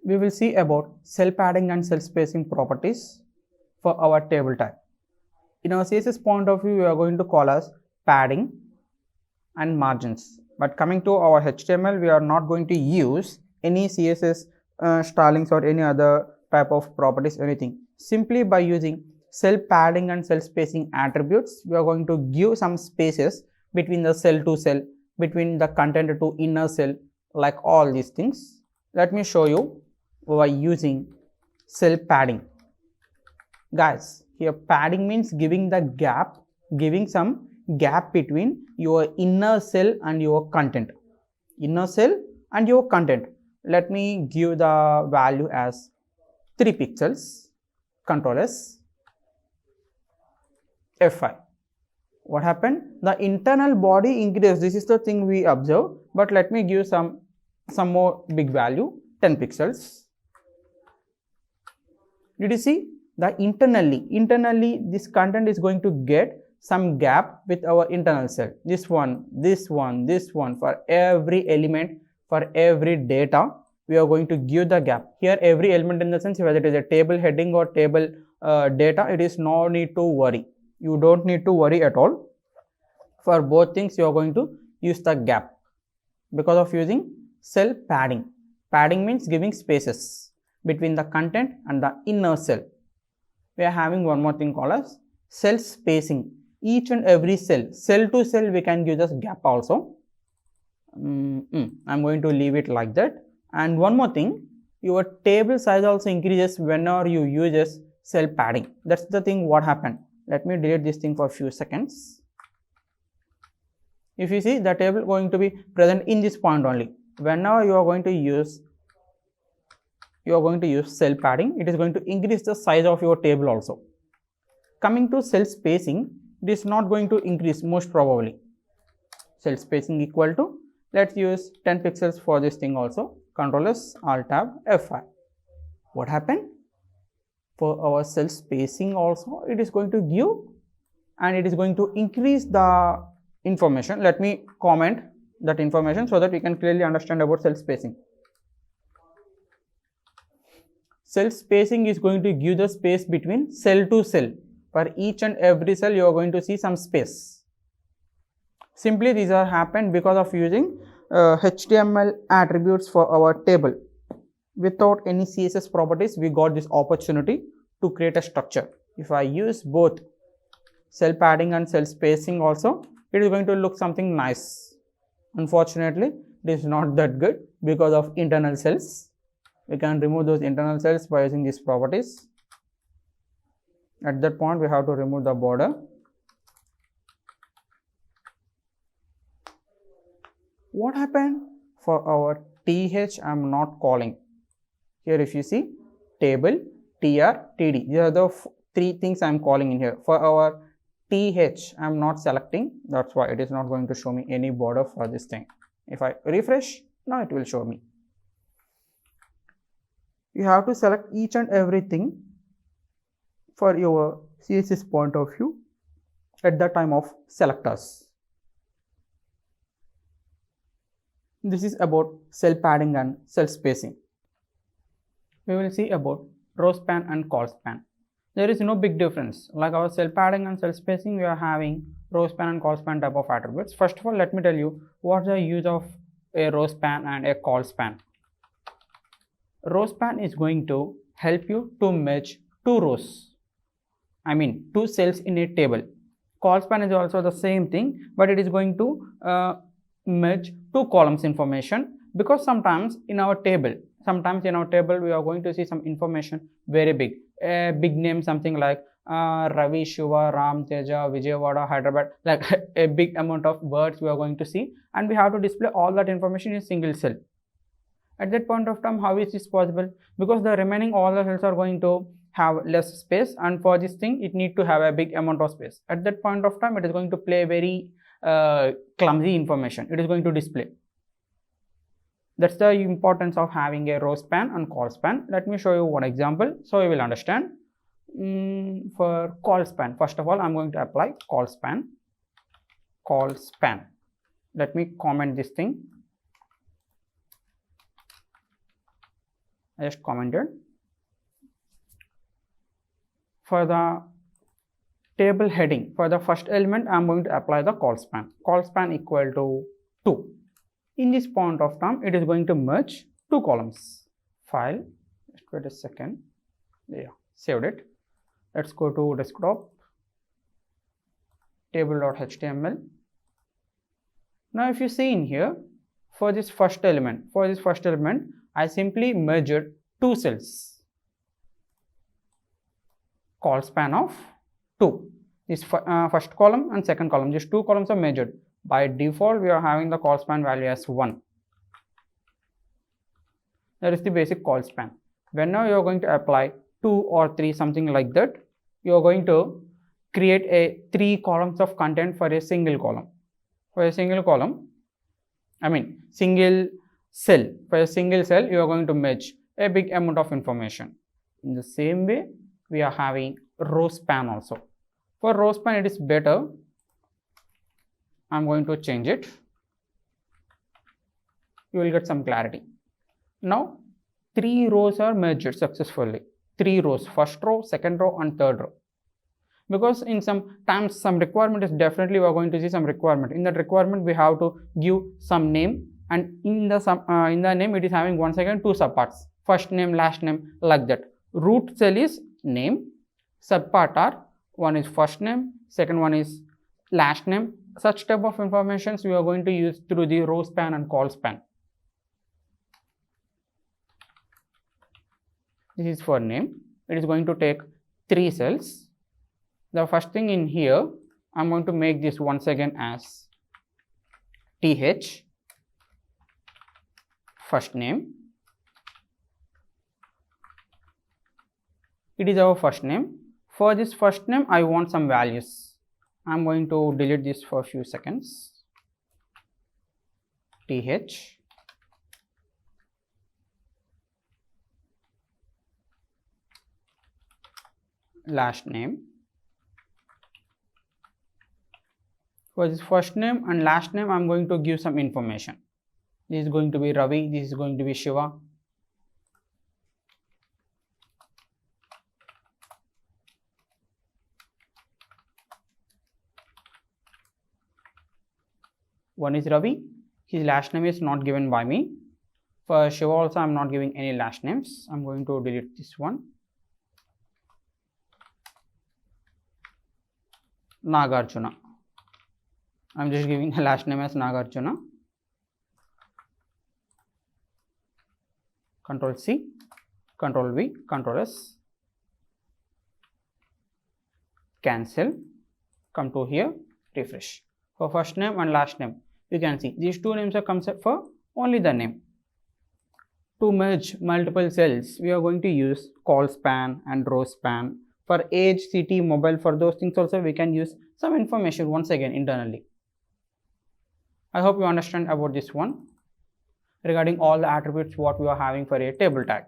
we will see about cell padding and cell spacing properties for our table type. In our CSS point of view, we are going to call as padding and margins. But coming to our HTML, we are not going to use any CSS stylings or any other type of properties, anything. Simply by using cell padding and cell spacing attributes, we are going to give some spaces between the cell to cell, between the content to inner cell, like all these things. Let me show you by using cell padding. Guys, here padding means giving the gap, giving some gap between your inner cell and your content. Inner cell and your content. Let me give the value as 3 pixels. Control S, F5. What happened? The internal body increased. This is the thing we observe, but let me give some more big value, 10 pixels. Did you see? The internally this content is going to get some gap with our internal cell. This one, for every element, for every data, we are going to give the gap. Here every element, in the sense whether it is a table heading or table data, it is no need to worry. You don't need to worry at all. For both things, you are going to use the gap because of using cell padding. Padding means giving spaces between the content and the inner cell. We are having one more thing called as cell spacing. Each and every cell to cell, we can give this gap also. I'm going to leave it like that. And one more thing, your table size also increases whenever you use cell padding. That's the thing what happened. Let me delete this thing for a few seconds. If you see, the table going to be present in this point only. Whenever you are going to use cell padding, it is going to increase the size of your table also. Coming to cell spacing, it is not going to increase most probably. Cell spacing equal to, let's use 10 pixels for this thing also. Control S, Alt Tab, F5. What happened? For our cell spacing also, it is going to give and it is going to increase the information. Let me comment that information so that we can clearly understand about cell spacing. Cell spacing is going to give the space between cell to cell. For each and every cell, you are going to see some space. Simply these are happened because of using HTML attributes for our table. Without any CSS properties, we got this opportunity to create a structure. If I use both cell padding and cell spacing also, it is going to look something nice. Unfortunately, it is not that good because of internal cells. We can remove those internal cells by using these properties. At that point, we have to remove the border. What happened? For our TH, I am not calling. Here if you see, table, TR, TD. These are the 3 things I am calling in here. For our TH, I am not selecting. That's why it is not going to show me any border for this thing. If I refresh, now it will show me. You have to select each and everything for your CSS point of view at the time of selectors. This is about cell padding and cell spacing. We will see about row span and col span. There is no big difference. Like our cell padding and cell spacing, we are having row span and col span type of attributes. First of all, let me tell you what's the use of a row span and a col span. Row span is going to help you to merge 2 rows. I mean 2 cells in a table. Col span is also the same thing, but it is going to merge 2 columns information, because sometimes in our table we are going to see some information very big. A big name, something like Ravi, Shiva, Ram, Teja, Vijayawada, Hyderabad, like a big amount of words we are going to see, and we have to display all that information in a single cell. At that point of time, how is this possible? Because the remaining all the cells are going to have less space, and for this thing it need to have a big amount of space. At that point of time, it is going to play very clumsy information. It is going to display. That's the importance of having a row span and col span. Let me show you one example so you will understand. For col span, first of all, I'm going to apply col span. Let me comment this thing. I just commented. For the table heading, for the first element, I am going to apply the call span. Call span equal to 2. In this point of time, it is going to merge two columns. File, just wait a second. Yeah, saved it. Let's go to desktop, table.html. Now, if you see in here, for this first element, I simply merged two cells. Call span of 2. This first column and second column, these two columns are merged. By default, we are having the call span value as 1. That is the basic call span. When now you are going to apply 2 or 3, something like that, you are going to create a 3 columns of content for a single column. For a single column, single cell. For a single cell, you are going to merge a big amount of information. In the same way, we are having row span also. For row span, it is better. I am going to change it. You will get some clarity. Now, 3 rows are merged successfully. 3 rows, first row, second row, and third row. Because in some times, some requirement is definitely we are going to see some requirement. In that requirement, we have to give some name, and in the name, it is having once again 2 subparts: first name, last name, like that. Root cell is name. Subpart are, one is first name, second one is last name. Such type of informations we are going to use through the row span and call span. This is for name. It is going to take 3 cells. The first thing in here, I am going to make this once again as th, first name. It is our first name. For this first name, I want some values. I am going to delete this for a few seconds. th, last name. For this first name and last name, I am going to give some information. This is going to be Ravi, this is going to be Shiva. One is Ravi, his last name is not given by me. For Shiva also, I am not giving any last names. I am going to delete this one. Nagarjuna. I am just giving the last name as Nagarjuna. Control C, Control V, Control S. Cancel. Come to here, refresh. For first name and last name, you can see these 2 names are concept for only the name. To merge multiple cells, we are going to use call span and row span. For age, city, mobile, for those things also we can use some information once again internally. I hope you understand about this one regarding all the attributes what we are having for a table tag.